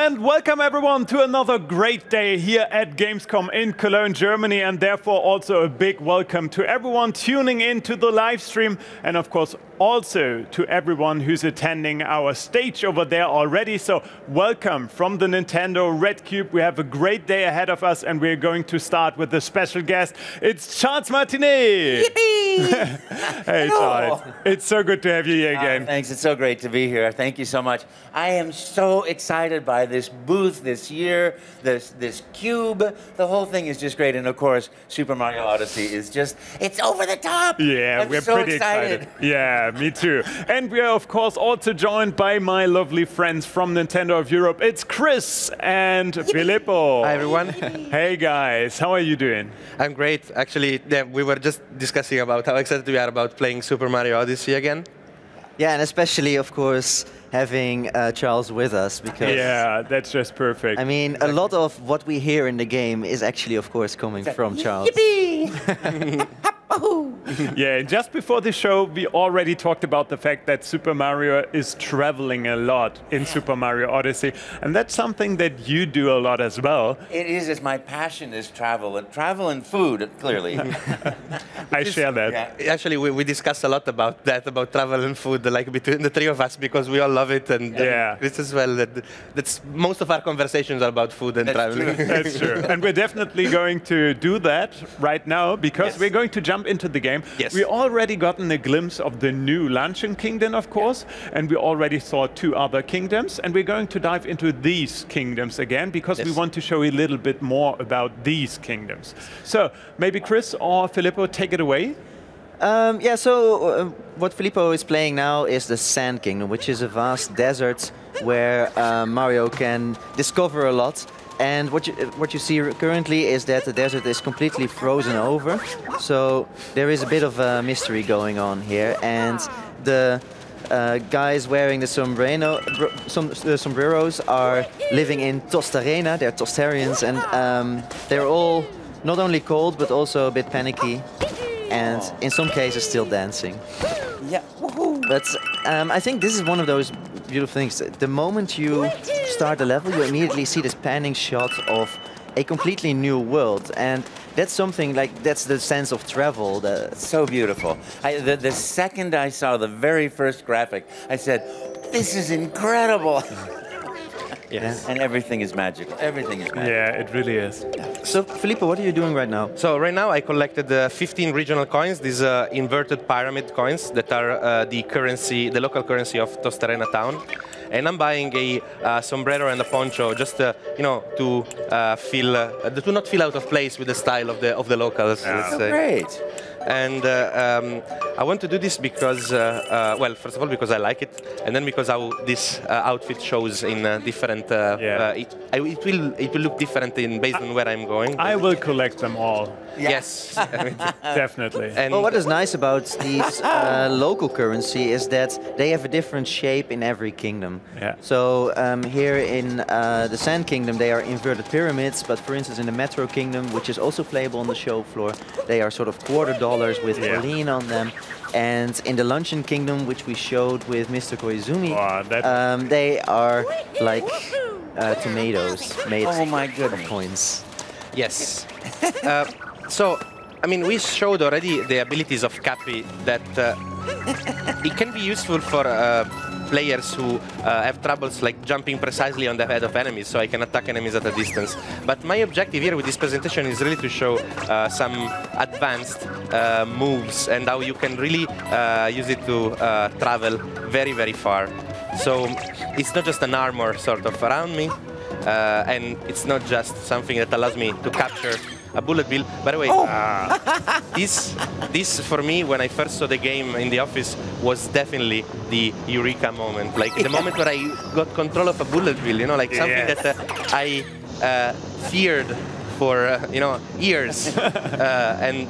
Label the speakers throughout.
Speaker 1: And welcome everyone to another great day here at Gamescom in Cologne, Germany, and therefore also a big welcome to everyone tuning in to the live stream, and of course also to everyone who's attending our stage over there already. So welcome from the Nintendo Red Cube. We have a great day ahead of us, and we're going to start with a special guest. It's Charles Martinet.
Speaker 2: Yippee!
Speaker 1: Hey Charles, it's so good to have you here again.
Speaker 2: Thanks, it's so great to be here. Thank you so much. I am so excited by this booth this year, this cube. The whole thing is just great, and of course, Super Mario Odyssey is just, it's over the top.
Speaker 1: Yeah,
Speaker 2: I'm
Speaker 1: we're
Speaker 2: so
Speaker 1: pretty excited. Yeah, me too. And we are of course also joined by my lovely friends from Nintendo of Europe. It's Chris and Filippo.
Speaker 3: Hi everyone.
Speaker 1: Hey guys, how are you doing?
Speaker 3: I'm great. Actually, yeah, we were just discussing about how excited we are about playing Super Mario Odyssey again.
Speaker 4: Yeah, and especially, of course, having Charles with us, because
Speaker 1: yeah, that's just perfect.
Speaker 4: I mean, a lot of what we hear in the game is actually, of course, coming from Charles.
Speaker 2: Yippee!
Speaker 1: Yeah, and just before the show, we already talked about the fact that Super Mario is traveling a lot in Super Mario Odyssey, and that's something that you do a lot as well.
Speaker 2: It is, my passion is travel and food, clearly.
Speaker 1: I share that.
Speaker 2: Yeah.
Speaker 3: Actually, we discussed a lot about that, about travel and food, like between the three of us, because we all love it, and
Speaker 1: yeah,
Speaker 3: this as well. That's most of our conversations are about food and traveling.
Speaker 2: True.
Speaker 1: That's true. And we're definitely going to do that right now, because we're going to jump into the game.
Speaker 3: Yes.
Speaker 1: We already gotten a glimpse of the new Luncheon Kingdom, of course, and we already saw 2 other kingdoms, and we're going to dive into these kingdoms again, because we want to show you a little bit more about these kingdoms. So maybe Chris or Filippo, take it away.
Speaker 4: Yeah, so what Filippo is playing now is the Sand Kingdom, which is a vast desert where Mario can discover a lot. And what you see currently is that the desert is completely frozen over. So there is a bit of a mystery going on here. And the guys wearing the sombreros are living in Tostarena. They're Tostarians, and they're all not only cold, but also a bit panicky. And in some cases still dancing.
Speaker 2: Yeah. Woohoo.
Speaker 4: But I think this is one of those beautiful things. The moment you start the level, you immediately see this panning shot of a completely new world. And that's something like, that's the sense of travel.
Speaker 2: So beautiful. The second I saw the very first graphic, I said, this is incredible.
Speaker 3: Yes.
Speaker 2: And everything is magical. Everything is magical.
Speaker 1: Yeah, it really is.
Speaker 4: So, Filippo, what are you doing right now?
Speaker 3: So right now I collected 15 regional coins, these inverted pyramid coins that are the currency, the local currency of Tostarena town. And I'm buying a sombrero and a poncho just you know, to not feel out of place with the style of the locals.
Speaker 1: Yeah.
Speaker 2: Great.
Speaker 3: And I want to do this because, well, first of all, because I like it, and then because how this outfit shows in different. It will look different based on where I'm going.
Speaker 1: I will collect them all.
Speaker 3: Yes,
Speaker 1: Definitely.
Speaker 3: And
Speaker 4: well, what is nice about these local currency is that they have a different shape in every kingdom.
Speaker 1: Yeah.
Speaker 4: So here in the Sand Kingdom, they are inverted pyramids, but for instance in the Metro Kingdom, which is also playable on the show floor, they are sort of $quarter with Pauline on them. And in the Luncheon Kingdom, which we showed with Mr. Koizumi, they are like tomatoes made of coins.
Speaker 3: Yes. So, I mean, we showed already the abilities of Cappy that it can be useful for players who have troubles like jumping precisely on the head of enemies, so I can attack enemies at a distance. But my objective here with this presentation is really to show some advanced moves and how you can really use it to travel very, very far. So it's not just an armor sort of around me, and it's not just something that allows me to capture a bullet bill. By the way, this for me, when I first saw the game in the office, was definitely the eureka moment. Like the moment where I got control of a bullet bill, you know, like something that I feared for you know, years, and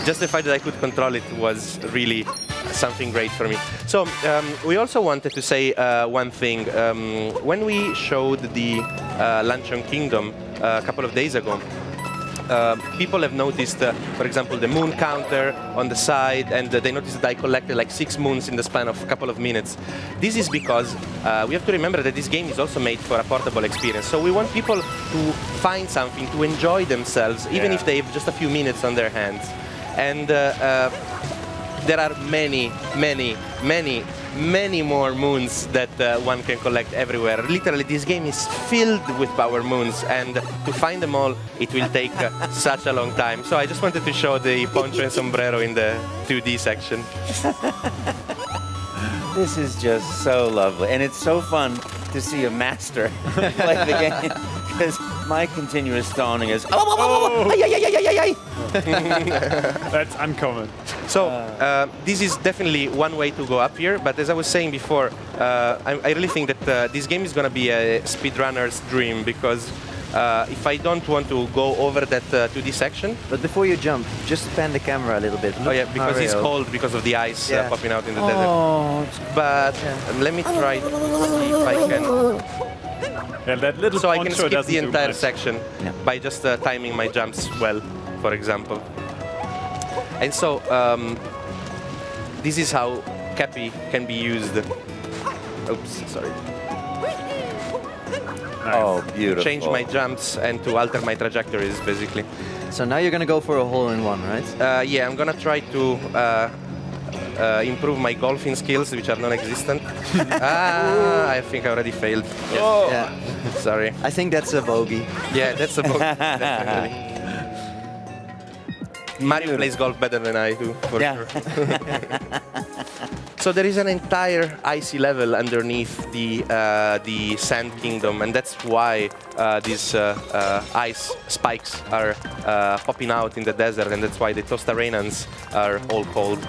Speaker 3: just the fact that I could control it was really something great for me. So we also wanted to say one thing. When we showed the Luncheon Kingdom a couple of days ago, people have noticed, for example, the moon counter on the side, and they noticed that I collected like 6 moons in the span of a couple of minutes. This is because we have to remember that this game is also made for a portable experience. So we want people to find something, to enjoy themselves, even if they have just a few minutes on their hands. And there are many, many, many, many more moons that one can collect everywhere. Literally, this game is filled with power moons, and to find them all, it will take such a long time. So I just wanted to show the poncho and sombrero in the 2D section.
Speaker 2: This is just so lovely, and it's so fun to see a master play the game, because my continuous stoning is
Speaker 1: That's uncommon.
Speaker 3: So this is definitely one way to go up here, but as I was saying before, I really think that this game is going to be a speedrunner's dream, because if I don't want to go over that 2D section.
Speaker 4: But before you jump, just pan the camera a little bit.
Speaker 3: Oh yeah, because it's cold because of the ice popping out in the desert. But let me try to see if I can.
Speaker 1: Yeah, that little
Speaker 3: So I can
Speaker 1: poncho
Speaker 3: skip the
Speaker 1: doesn't do
Speaker 3: entire
Speaker 1: much.
Speaker 3: section by just timing my jumps well, for example. And so this is how Cappy can be used. Oops, sorry.
Speaker 2: oh, beautiful.
Speaker 3: Change my jumps and to alter my trajectories, basically.
Speaker 4: So now you're gonna go for a hole-in-one, right?
Speaker 3: Yeah, I'm gonna try to improve my golfing skills, which are non-existent. I think I already failed. Yes.
Speaker 1: Oh.
Speaker 4: Yeah.
Speaker 3: Sorry.
Speaker 4: I think that's a bogey.
Speaker 3: Yeah, that's a book, definitely. Mario plays golf better than I do, for sure. So there is an entire icy level underneath the Sand Kingdom, and that's why these ice spikes are popping out in the desert, and that's why the Tostarenans are all cold.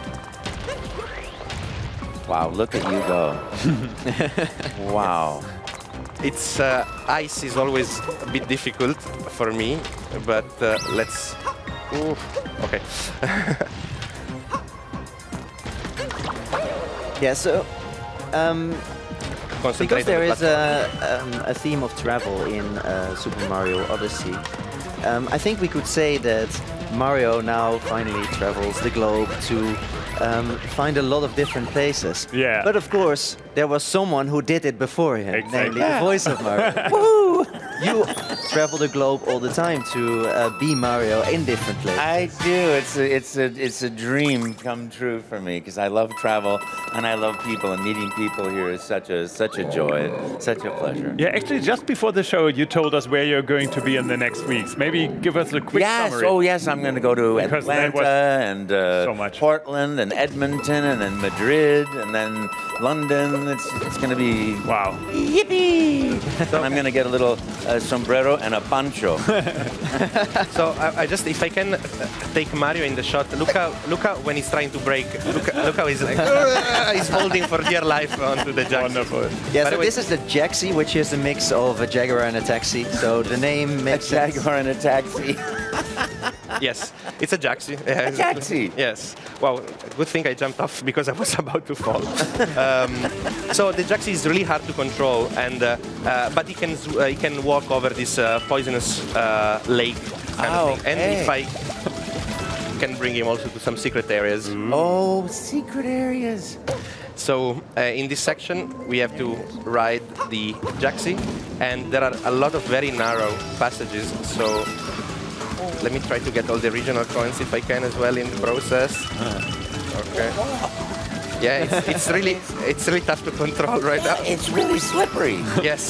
Speaker 2: Wow, look at you go. Wow.
Speaker 3: It's ice is always a bit difficult for me, but let's. Ooh, okay.
Speaker 4: Yeah, so
Speaker 3: Concentrate
Speaker 4: because there
Speaker 3: on the
Speaker 4: is a theme of travel in Super Mario Odyssey, I think we could say that Mario now finally travels the globe to find a lot of different places.
Speaker 1: Yeah.
Speaker 4: But of course, there was someone who did it before him,
Speaker 1: Exactly.
Speaker 4: namely the voice of Mario. Woo! You travel the globe all the time to be Mario in different places.
Speaker 2: I do. It's a dream come true for me, because I love travel and I love people, and meeting people here is such a joy, such a pleasure.
Speaker 1: Yeah, actually, just before the show, you told us where you're going to be in the next weeks. Maybe give us a quick summary.
Speaker 2: Oh yes, I'm going to go to
Speaker 1: Because that was
Speaker 2: Atlanta and
Speaker 1: so much.
Speaker 2: Portland and Edmonton and then Madrid and then London. It's going to be
Speaker 1: Wow.
Speaker 2: yippee! And I'm going to get a little sombrero and a poncho.
Speaker 3: So I just, if I can take Mario in the shot, look how when he's trying to break, look how he's like, he's holding for dear life onto the jack.
Speaker 1: Wonderful.
Speaker 4: Yeah,
Speaker 3: By
Speaker 4: so
Speaker 3: the way-
Speaker 4: this is the Jaxi, which is a mix of a Jaguar and a taxi. So the name
Speaker 2: A
Speaker 4: makes sense.
Speaker 2: Jaguar and a taxi.
Speaker 3: Yes, it's a Jaxi.
Speaker 2: A taxi.
Speaker 3: Yes. Wow, good thing I jumped off because I was about to fall. So the Jaxi is really hard to control, and but he can walk over this poisonous lake kind of thing. And if I can bring him also to some secret areas.
Speaker 2: Oh, secret areas.
Speaker 3: So in this section, we have to ride the Jaxi, and there are a lot of very narrow passages. So let me try to get all the regional coins if I can as well in the process. Okay. Yeah, it's really tough to control right now.
Speaker 2: It's really slippery.
Speaker 3: Yes.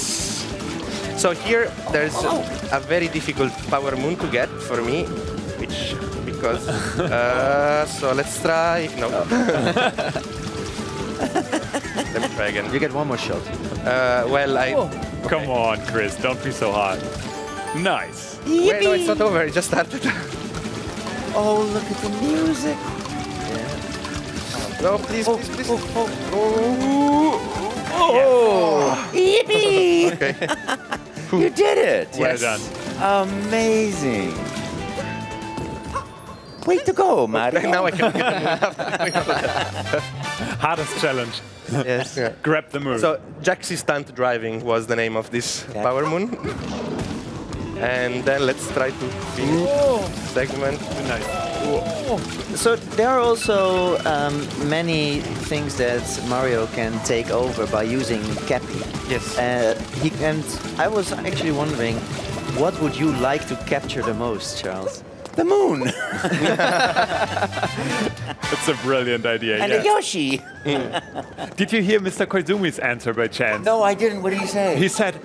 Speaker 3: So here there's a very difficult power moon to get for me, which because so let's try. No. Let me try again.
Speaker 4: You get one more shot.
Speaker 3: Well,
Speaker 1: Come on, Chris, don't be so hard. Nice.
Speaker 3: Well, no, it's not over. It just started.
Speaker 2: Oh, look at the music.
Speaker 3: No, please, please, please.
Speaker 2: Yippee!
Speaker 3: Okay.
Speaker 2: You did it.
Speaker 1: Well done.
Speaker 2: Amazing. Way to go, Mario.
Speaker 3: Now I can get
Speaker 1: Hardest challenge.
Speaker 4: Yes.
Speaker 1: Grab the move.
Speaker 3: So, Jaxi Stunt Driving was the name of this power moon. And then let's try to finish segment.
Speaker 1: Nice.
Speaker 4: So there are also many things that Mario can take over by using Cappy.
Speaker 3: Yes.
Speaker 4: And I was actually wondering, what would you like to capture the most, Charles?
Speaker 2: The moon.
Speaker 1: That's a brilliant idea.
Speaker 2: And
Speaker 1: yeah.
Speaker 2: a Yoshi.
Speaker 1: Did you hear Mr. Koizumi's answer by chance?
Speaker 2: No, I didn't. What did he say?
Speaker 1: He said,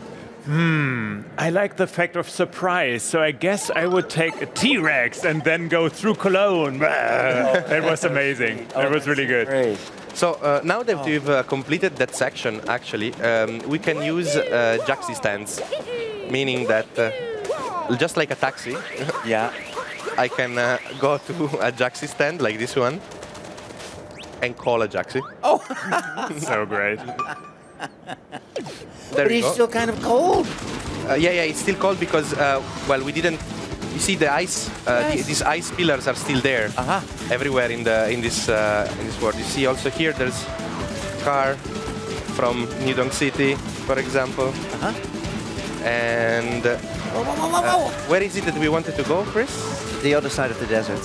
Speaker 1: I like the fact of surprise, so I guess I would take a T-Rex and then go through Cologne. That was amazing. That was really good.
Speaker 2: Great.
Speaker 3: So now that we've completed that section, actually, we can use Jaxi stands, meaning that just like a taxi,
Speaker 2: Yeah.
Speaker 3: I can go to a Jaxi stand like this one and call a Jaxi.
Speaker 1: So great.
Speaker 3: There
Speaker 2: But
Speaker 3: we
Speaker 2: he's
Speaker 3: go.
Speaker 2: still kind of cold.
Speaker 3: Yeah, it's still cold because, well, we didn't. You see, the ice, these ice pillars are still there everywhere in this world. You see, also here there's car from New Donk City, for example. And where is it that we wanted to go, Chris?
Speaker 4: The other side of the desert.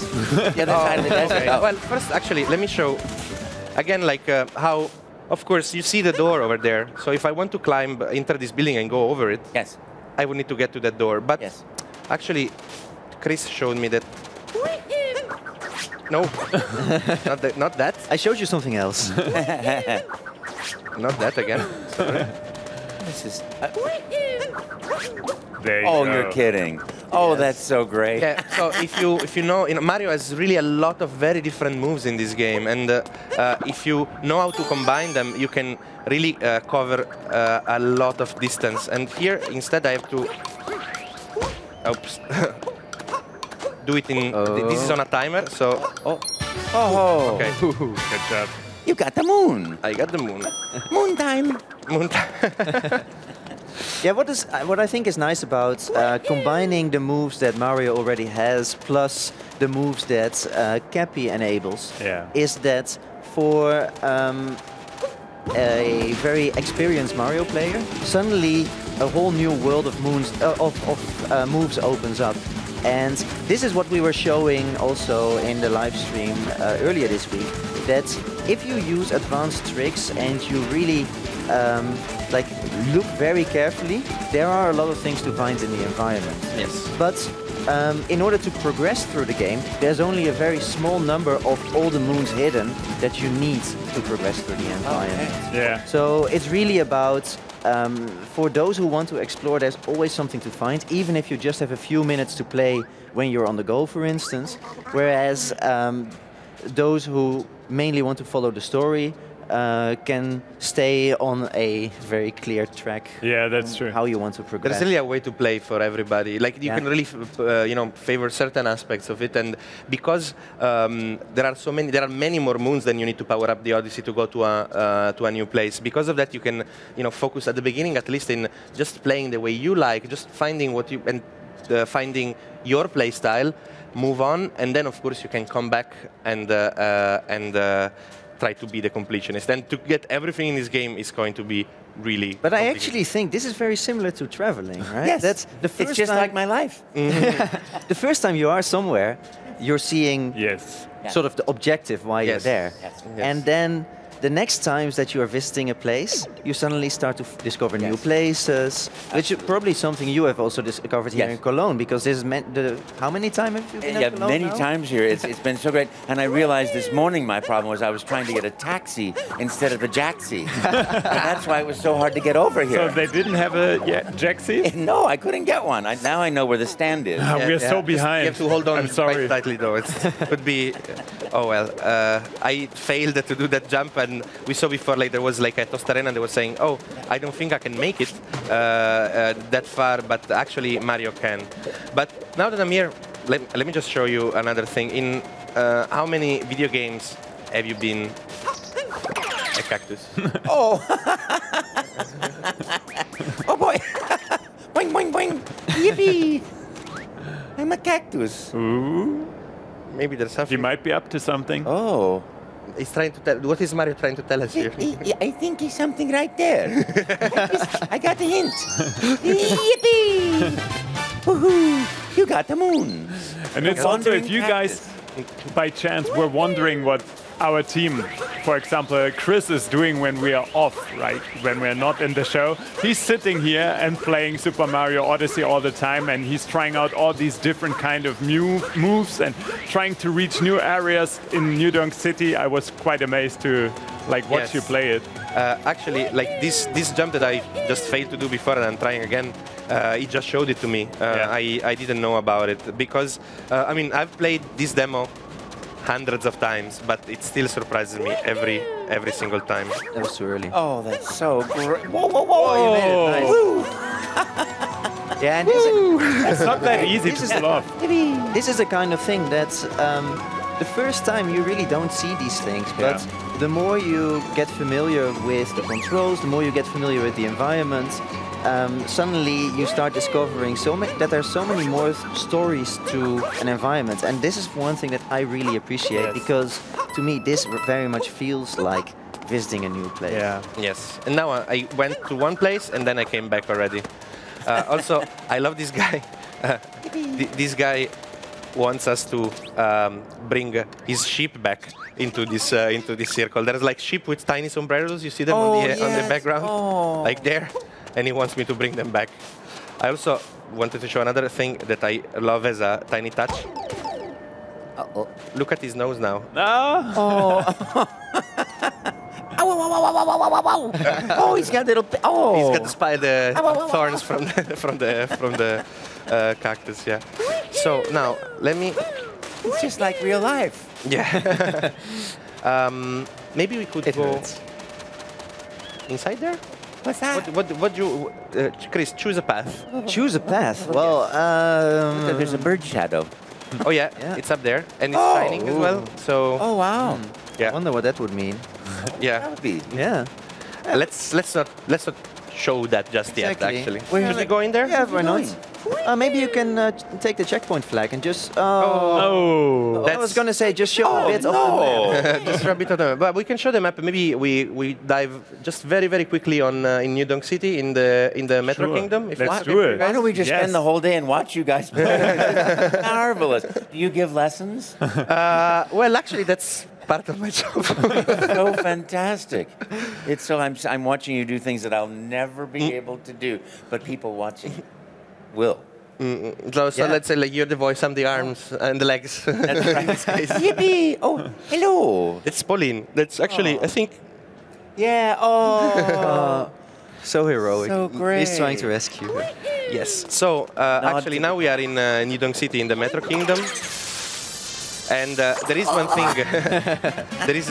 Speaker 2: The other side of the desert.
Speaker 3: Okay. Well, first, actually, let me show again, like how. Of course, you see the door over there. So if I want to climb, enter this building and go over it,
Speaker 2: Yes.
Speaker 3: I would need to get to that door. But
Speaker 2: Yes.
Speaker 3: actually, Chris showed me that. No, not that.
Speaker 4: I showed you something else.
Speaker 3: Not that again.
Speaker 2: This is.
Speaker 1: There you
Speaker 2: Oh,
Speaker 1: go.
Speaker 2: you're kidding. Oh, that's so great.
Speaker 3: Yeah. So if you know, Mario has really a lot of very different moves in this game, and if you know how to combine them, you can really cover a lot of distance. And here, instead, I have to. Oops. Do it in. This is on a timer, so.
Speaker 2: Oh.
Speaker 3: Okay.
Speaker 1: Good job.
Speaker 2: You got the moon.
Speaker 3: I got the moon.
Speaker 2: Moon time.
Speaker 3: Moon.
Speaker 4: Yeah, what I think is nice about combining the moves that Mario already has plus the moves that Cappy enables is that for a very experienced Mario player, suddenly a whole new world of moves opens up. And this is what we were showing also in the live stream earlier this week, that if you use advanced tricks and you really like look very carefully, there are a lot of things to find in the environment.
Speaker 3: Yes.
Speaker 4: But in order to progress through the game, there's only a very small number of all the moons hidden that you need to progress through the environment.
Speaker 1: Yeah.
Speaker 4: So it's really about, for those who want to explore, there's always something to find, even if you just have a few minutes to play when you're on the go, for instance. Whereas those who mainly want to follow the story can stay on a very clear track.
Speaker 1: Yeah, that's true.
Speaker 4: How you want to progress.
Speaker 3: There's really a way to play for everybody. Like you can really, favor certain aspects of it, and because there are many more moons than you need to power up the Odyssey to go to a new place. Because of that, you can, focus at the beginning, at least, in just playing the way you like, just finding what you and finding your play style, move on, and then of course you can come back and try to be the completionist. And to get everything in this game is going to be really
Speaker 4: But I actually think this is very similar to traveling, right?
Speaker 2: Yes.
Speaker 4: That's the first
Speaker 2: It's just
Speaker 4: time,
Speaker 2: like my life.
Speaker 4: the first time you are somewhere, you're seeing sort of the objective why you're there.
Speaker 2: Yes.
Speaker 4: And then the next times that you are visiting a place, you suddenly start to discover new places, which is probably something you have also discovered here in Cologne, because this is how many times have you been in Cologne
Speaker 2: many
Speaker 4: now?
Speaker 2: times here. It's been so great. And I realized this morning my problem was I was trying to get a taxi instead of a Jaxi. And that's why it was so hard to get over here.
Speaker 1: So they didn't have a Jaxi?
Speaker 2: No, I couldn't get one. Now I know where the stand is.
Speaker 1: We're so behind.
Speaker 3: You have to hold on
Speaker 1: I'm sorry.
Speaker 3: quite tightly, though. It could be. Oh well, I failed to do that jump, and we saw before like there was like a Tostarena, and they were saying, "Oh, I don't think I can make it that far," but actually Mario can. But now that I'm here, let me just show you another thing. In how many video games have you been a cactus?
Speaker 2: Oh. Oh boy. Boing, boing, boing. Yippee. I'm a cactus.
Speaker 1: Ooh.
Speaker 3: Maybe there's
Speaker 1: He
Speaker 3: something.
Speaker 1: might be up to something.
Speaker 2: Oh.
Speaker 3: He's trying to tell. What is Mario trying to tell us here?
Speaker 2: I think he's something right there. I got the hint. Yippee! Woohoo! You got the moon.
Speaker 1: And it's also, if you guys, by chance, were wondering what our team, for example, Chris is doing when we are off, right? When we're not in the show, he's sitting here and playing Super Mario Odyssey all the time, and he's trying out all these different kind of moves and trying to reach new areas in New Donk City. I was quite amazed to watch you play it.
Speaker 3: Actually, like this jump that I just failed to do before and I'm trying again, he just showed it to me. I didn't know about it because, I mean, I've played this demo hundreds of times, but it still surprises me every single time.
Speaker 4: That was too early.
Speaker 2: Oh, that's so great. Whoa,
Speaker 4: Oh, you made it. Nice. Yeah, and
Speaker 1: It's not that easy to pull off.
Speaker 4: this is the kind of thing that's the first time you really don't see these things, but the more you get familiar with the controls, the more you get familiar with the environment, suddenly you start discovering that there's so many more stories to an environment. And this is one thing that I really appreciate, because to me this very much feels like visiting a new place.
Speaker 1: Yeah.
Speaker 3: Yes. And now I went to one place and then I came back already. Also, I love this guy. This guy wants us to bring his sheep back into this circle. There's like sheep with tiny sombreros. You see them on the background, like there. And he wants me to bring them back. I also wanted to show another thing that I love as a tiny touch. Look at his nose now.
Speaker 2: Oh, he's got little.
Speaker 3: He's got the spider thorns from the cactus. Yeah. So now let me.
Speaker 2: It's just like real life.
Speaker 3: Yeah. Maybe we could go inside there.
Speaker 2: What's that?
Speaker 3: What do you, Chris? Choose a path.
Speaker 4: Choose a path. Well,
Speaker 2: There's a bird shadow.
Speaker 3: Oh yeah, it's up there and it's shining as well. So.
Speaker 2: Oh wow.
Speaker 3: Yeah.
Speaker 4: I wonder what that would mean.
Speaker 3: Yeah.
Speaker 2: That would be.
Speaker 4: Yeah.
Speaker 3: Let's not show that just yet.
Speaker 4: Exactly.
Speaker 3: Actually.
Speaker 2: Where
Speaker 3: Should we go in there?
Speaker 4: Yeah, why not? Maybe you can take the checkpoint flag and just.
Speaker 1: Oh.
Speaker 4: I was gonna say just show a bit of the map.
Speaker 3: Just a bit of the map. But we can show the map. Maybe we dive just very quickly on in New Donk City in the Metro Kingdom. If
Speaker 1: Let's do it.
Speaker 2: Why don't we just spend the whole day and watch you guys play? Marvelous. Do you give lessons?
Speaker 3: Well, actually, that's part of my job.
Speaker 2: So fantastic. It's so I'm watching you do things that I'll never be able to do, but people watching will.
Speaker 3: So let's say like you're the voice, I'm the arms and the legs.
Speaker 2: That's right. Yippee! Oh, hello.
Speaker 3: It's Pauline. That's actually, I think.
Speaker 2: Yeah. Oh.
Speaker 4: So heroic.
Speaker 2: So great.
Speaker 4: He's trying to rescue her.
Speaker 3: Yes. So actually now we are in New Donk City in the Metro Kingdom. And there is one thing. There is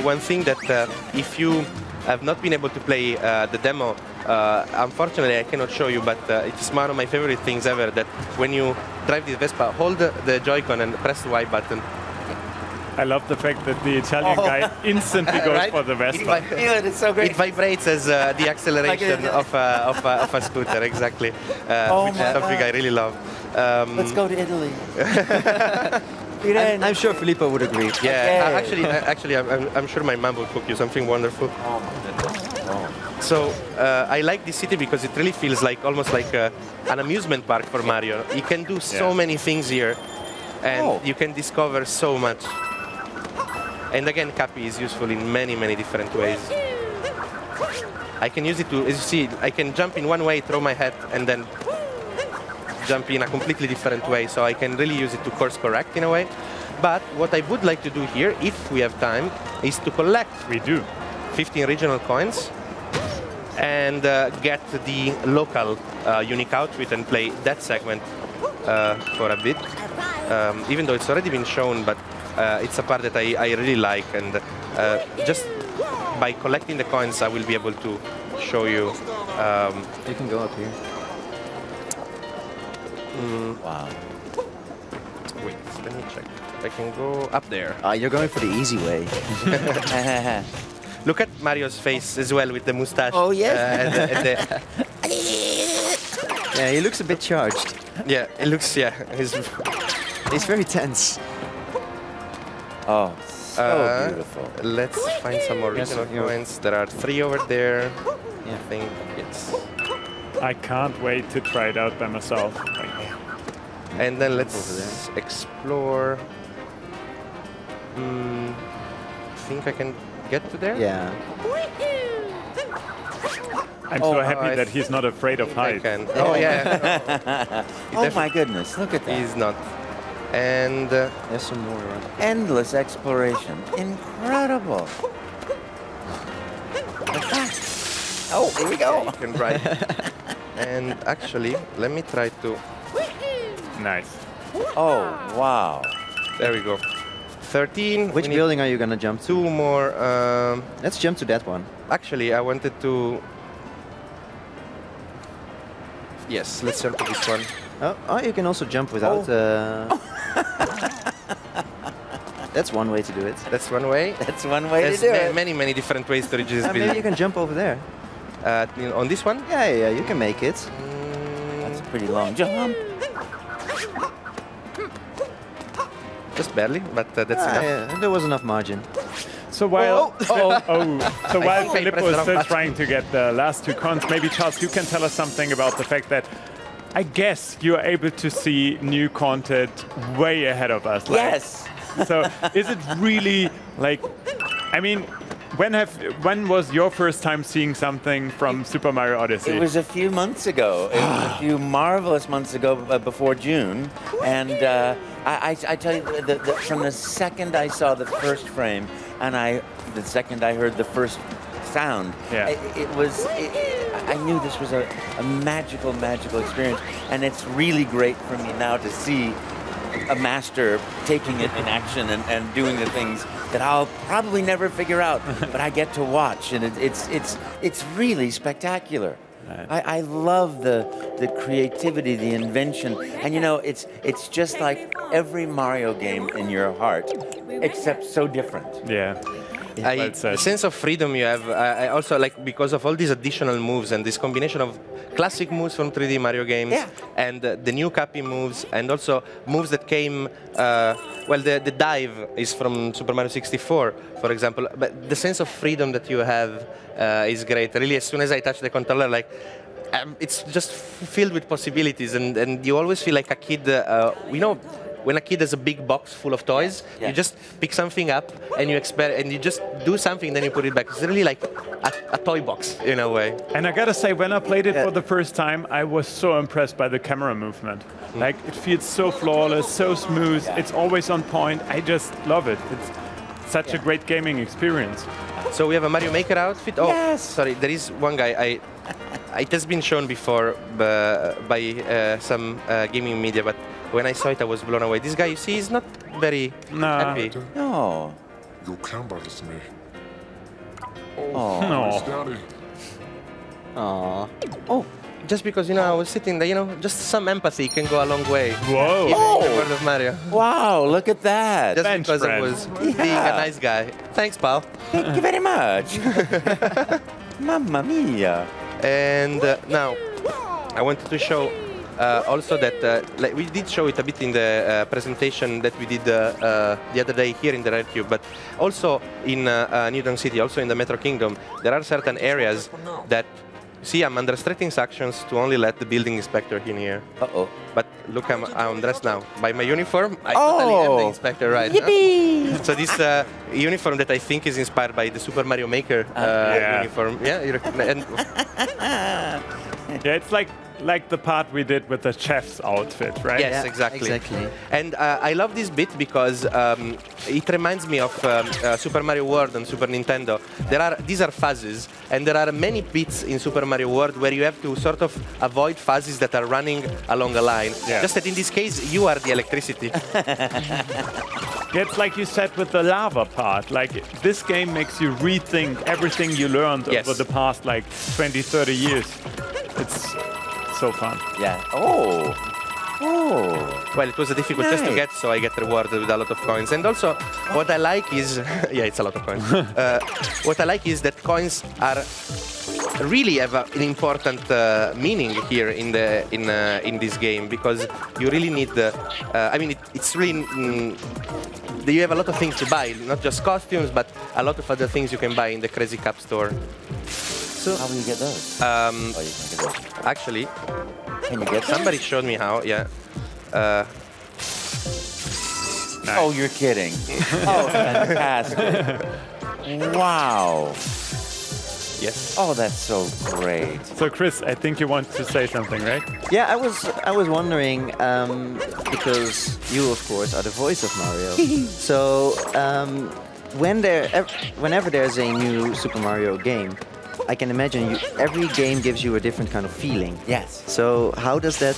Speaker 3: one thing that if you have not been able to play the demo, unfortunately I cannot show you, but it's one of my favorite things ever. That when you drive the Vespa, hold the Joy-Con and press the Y button.
Speaker 1: I love the fact that the Italian guy instantly goes
Speaker 3: Right?
Speaker 1: for the Vespa.
Speaker 2: It's so great.
Speaker 3: It vibrates as the acceleration of a scooter, exactly, which is something I really love.
Speaker 2: Let's go to Italy.
Speaker 4: I'm sure Filippo would agree.
Speaker 3: Yeah, actually, I'm sure my mom will cook you something wonderful. So I like this city because it really feels like almost like an amusement park for Mario. You can do so many things here, and you can discover so much. And again, Cappy is useful in many different ways. I can use it to, as you see, I can jump in one way, throw my hat, and then jump in a completely different way. So I can really use it to course correct in a way. But what I would like to do here, if we have time, is to collect.
Speaker 1: We do.
Speaker 3: 15 regional coins and get the local unique outfit and play that segment for a bit. Even though it's already been shown, but it's a part that I really like, and just by collecting the coins I will be able to show you.
Speaker 4: You can go up here.
Speaker 2: Wow.
Speaker 3: Wait, let me check. I can go up there.
Speaker 4: You're going for the easy way.
Speaker 3: Look at Mario's face as well with the mustache.
Speaker 2: Oh, yes.
Speaker 4: Yeah, he looks a bit charged.
Speaker 3: Yeah, it looks, yeah.
Speaker 4: He's very tense.
Speaker 2: Oh, so beautiful.
Speaker 3: Let's find some more regional coins. There are 3 over there. I think it's...
Speaker 1: I can't wait to try it out by myself.
Speaker 3: And then let's explore. I think I can get to there?
Speaker 4: Yeah.
Speaker 1: I'm so happy that he's not afraid of heights.
Speaker 3: Oh, yeah.
Speaker 2: Oh, my goodness. Look at that.
Speaker 3: He's not. And
Speaker 4: There's some more around.
Speaker 2: Endless exploration. Incredible. Oh, here we go.
Speaker 3: you can ride. And actually, let me try to...
Speaker 1: Nice.
Speaker 2: Oh, wow.
Speaker 3: There we go. 13.
Speaker 4: Which building are you going to jump to?
Speaker 3: 2 more.
Speaker 4: Let's jump to that one.
Speaker 3: Actually, I wanted to... Yes, let's jump to this one.
Speaker 4: Oh, you can also jump without... That's one way to do it.
Speaker 3: That's one way.
Speaker 2: That's one way
Speaker 3: There's
Speaker 2: to do it.
Speaker 3: many different ways to reach this
Speaker 4: Maybe
Speaker 3: building.
Speaker 4: you can jump over there.
Speaker 3: On this one?
Speaker 4: Yeah, you can make it.
Speaker 2: That's a pretty long jump.
Speaker 3: Just barely, but that's enough.
Speaker 4: Yeah, there was enough margin.
Speaker 1: So while so while
Speaker 3: think I
Speaker 1: Filippo
Speaker 3: pressed
Speaker 1: is
Speaker 3: the
Speaker 1: still
Speaker 3: wrong
Speaker 1: trying to get the last 2 cons, maybe Charles, you can tell us something about the fact that I guess you're able to see new content way ahead of us. Like,
Speaker 2: Yes.
Speaker 1: So is it really like? I mean, when was your first time seeing something from Super Mario Odyssey?
Speaker 2: It was a few months ago. It was a few marvelous months ago, before June. And I tell you, from the second I saw the first frame, and the second I heard the first sound, I knew this was a magical experience. And it's really great for me now to see a master taking it in action and doing the things that I'll probably never figure out, but I get to watch, and it's really spectacular. I love the creativity, the invention, and you know, it's just like every Mario game in your heart, except so different.
Speaker 1: Yeah.
Speaker 3: The sense of freedom you have, I also like, because of all these additional moves and this combination of classic moves from 3D Mario games and the new Cappy moves, and also moves that came, well, the dive is from Super Mario 64, for example, but the sense of freedom that you have is great. Really, as soon as I touch the controller, like, it's just filled with possibilities, and you always feel like a kid, you know, when a kid has a big box full of toys, you just pick something up and you just do something, then you put it back. It's really like a toy box in a way.
Speaker 1: And I gotta say, when I played it for the first time, I was so impressed by the camera movement. Like, it feels so flawless, so smooth. It's always on point. I just love it. It's such a great gaming experience.
Speaker 3: So we have a Mario Maker outfit. Oh, sorry, there is one guy. It has been shown before by some gaming media, but when I saw it, I was blown away. This guy, you see, is not very happy.
Speaker 2: No.
Speaker 5: You'll come back to me.
Speaker 1: No.
Speaker 5: Daddy.
Speaker 4: Aww.
Speaker 3: Oh, just because, you know, I was sitting there, you know, just some empathy can go a long way.
Speaker 1: Whoa.
Speaker 3: Even in the world of Mario.
Speaker 2: Wow, look at that.
Speaker 3: Just
Speaker 1: Bench
Speaker 3: because I
Speaker 1: friend.
Speaker 3: was being a nice guy. Thanks, pal.
Speaker 2: Thank you very much. Mamma mia.
Speaker 3: And now, I wanted to show also that, like we did show it a bit in the presentation that we did the other day here in the Red Cube, but also in New Donk City, also in the Metro Kingdom, there are certain areas that, see, I'm under strict instructions to only let the building inspector in here.
Speaker 2: Uh-oh.
Speaker 3: But look, I'm dressed now. By my uniform, I totally am the inspector right now. So this uniform that I think is inspired by the Super Mario Maker uniform. Yeah, you and
Speaker 1: Yeah, it's like the part we did with the chef's outfit, right?
Speaker 3: yes, exactly. And I love this bit because it reminds me of Super Mario World on Super Nintendo. These are phases, and there are many bits in Super Mario World where you have to sort of avoid phases that are running along a line.
Speaker 1: Yeah.
Speaker 3: Just that in this case, you are the electricity.
Speaker 1: It's like you said with the lava part. Like, this game makes you rethink everything you learned over the past, like, 20, 30 years. It's so fun.
Speaker 2: Yeah. Oh.
Speaker 3: Well, it was a difficult test to get, so I get rewarded with a lot of coins. And also, what I like is, yeah, it's a lot of coins. What I like is that coins are really have an important meaning here in this game, because you really need the. I mean, it's really. You have a lot of things to buy, not just costumes, but a lot of other things you can buy in the Crazy Cup store. to.
Speaker 2: How do you get those? Oh, you can get those.
Speaker 3: Actually,
Speaker 2: Can you get those?
Speaker 3: somebody showed me how. Yeah.
Speaker 2: Oh, you're kidding. Oh, fantastic. Wow.
Speaker 3: Yes.
Speaker 2: Oh, that's so great.
Speaker 1: So Chris, I think you want to say something, right?
Speaker 4: Yeah, I was wondering because you, of course, are the voice of Mario. So whenever there's a new Super Mario game, I can imagine every game gives you a different kind of feeling.
Speaker 2: Yes.
Speaker 4: So how does that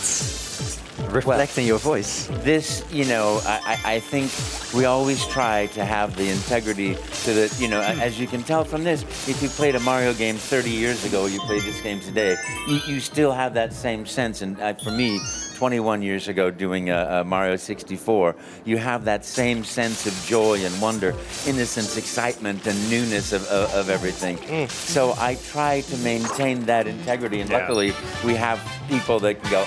Speaker 4: reflect in your voice?
Speaker 2: This, you know, I think we always try to have the integrity so that, you know, as you can tell from this, if you played a Mario game 30 years ago, you play this game today, you still have that same sense. And for me, 21 years ago doing a Mario 64, you have that same sense of joy and wonder, innocence, excitement, and newness of everything. So I try to maintain that integrity, and luckily we have people that can go,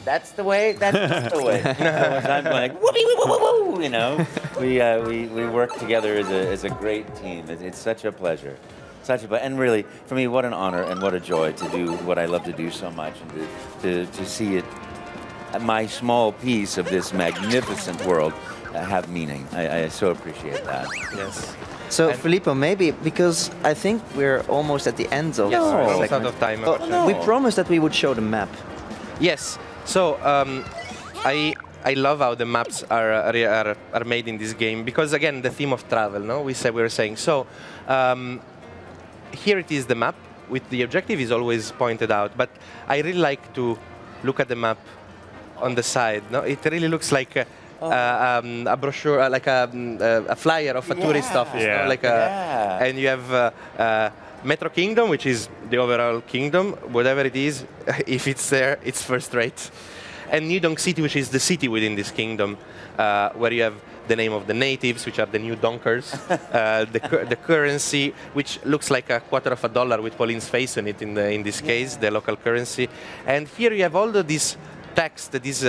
Speaker 2: that's the way, that's the way. I'm like, whoopee, whoop, whoop, whoop, you know. We work together as a great team. It's such a pleasure. And really, for me, what an honor and what a joy to do what I love to do so much, and to see it, my small piece of this magnificent world, have meaning. I so appreciate that.
Speaker 3: Yes.
Speaker 4: So Filippo, maybe because I think we're almost at the end of
Speaker 3: Yes,
Speaker 4: our
Speaker 3: we're almost
Speaker 4: segment.
Speaker 3: out of time.
Speaker 4: Oh, we promised that we would show the map.
Speaker 3: Yes. So I love how the maps are made in this game, because again the theme of travel. No, we were saying so. Here it is, the map with the objective is always pointed out, but I really like to look at the map on the side. No, it really looks like a brochure, like a flyer of a tourist office.
Speaker 1: Yeah.
Speaker 3: No? Like and you have. Metro Kingdom, which is the overall kingdom, whatever it is, if it's there, it's first rate. And New Donk City, which is the city within this kingdom, where you have the name of the natives, which are the new donkers, the currency, which looks like $0.25 with Pauline's face on it in this case, the local currency. And here you have all of this text that is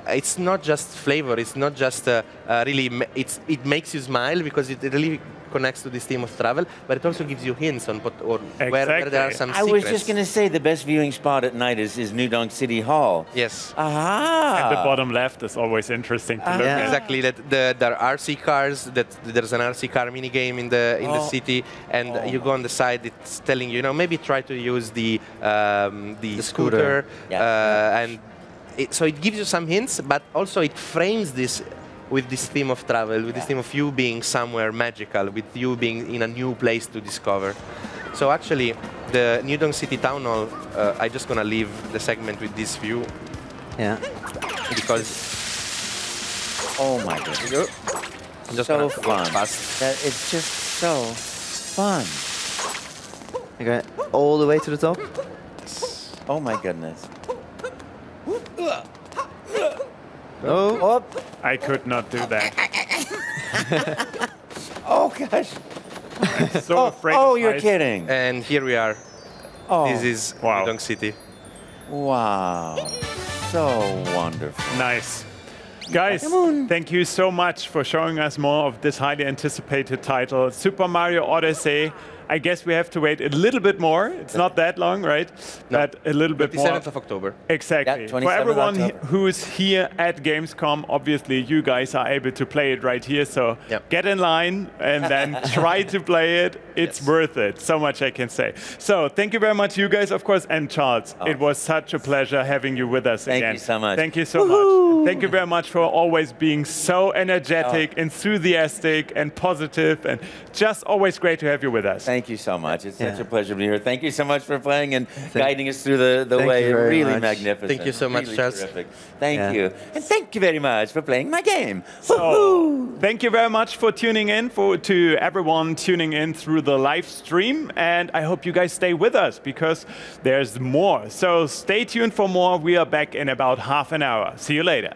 Speaker 3: it's not just flavor, it's not just really, it makes you smile because it really connects to this theme of travel, but it also gives you hints on where there are some secrets.
Speaker 2: I was just going to say the best viewing spot at night is New Donk City Hall.
Speaker 3: Yes.
Speaker 2: Aha!
Speaker 1: And the bottom left is always interesting to look at.
Speaker 3: Exactly. There are RC cars. There's an RC car mini game in the city, and you go on the side. It's telling you, maybe try to use the scooter, and so it gives you some hints, but also it frames this with this theme of travel, with this theme of you being somewhere magical, with you being in a new place to discover. So actually, the New Donk City Town Hall, I'm just going to leave the segment with this view.
Speaker 4: Yeah.
Speaker 3: Because...
Speaker 2: Oh my goodness.
Speaker 3: Just
Speaker 2: so fun. It's just so fun.
Speaker 4: Okay, all the way to the top.
Speaker 2: Oh my goodness.
Speaker 4: Oh.
Speaker 1: I could not do that.
Speaker 2: Oh gosh.
Speaker 1: I'm so afraid.
Speaker 2: Oh, you're kidding.
Speaker 3: And here we are.
Speaker 2: Oh.
Speaker 3: This is New Donk City.
Speaker 2: Wow. So wonderful.
Speaker 1: Nice. Guys, thank you so much for showing us more of this highly anticipated title, Super Mario Odyssey. I guess we have to wait a little bit more. It's not that long, right?
Speaker 3: No.
Speaker 1: But a little bit more.
Speaker 3: 27th of October.
Speaker 1: Exactly.
Speaker 2: Yeah,
Speaker 1: For everyone
Speaker 2: 27th October.
Speaker 1: who's here at Gamescom, obviously you guys are able to play it right here. So get in line and then try to play it. It's worth it. So much I can say. So thank you very much, you guys, of course. And Charles, it was such a pleasure having you with us again.
Speaker 2: Thank you so much.
Speaker 1: Thank you so much. Thank you very much for always being so energetic, enthusiastic, and positive. And just always great to have you with us.
Speaker 2: Thank you so much. It's such a pleasure to be here. Thank you so much for playing and guiding us through the way. Really magnificent.
Speaker 3: Thank you so much,
Speaker 2: really
Speaker 3: Charles.
Speaker 2: Terrific. Thank you. And thank you very much for playing my game.
Speaker 1: So, thank you very much for tuning in, to everyone tuning in through the live stream. And I hope you guys stay with us because there's more. So stay tuned for more. We are back in about half an hour. See you later.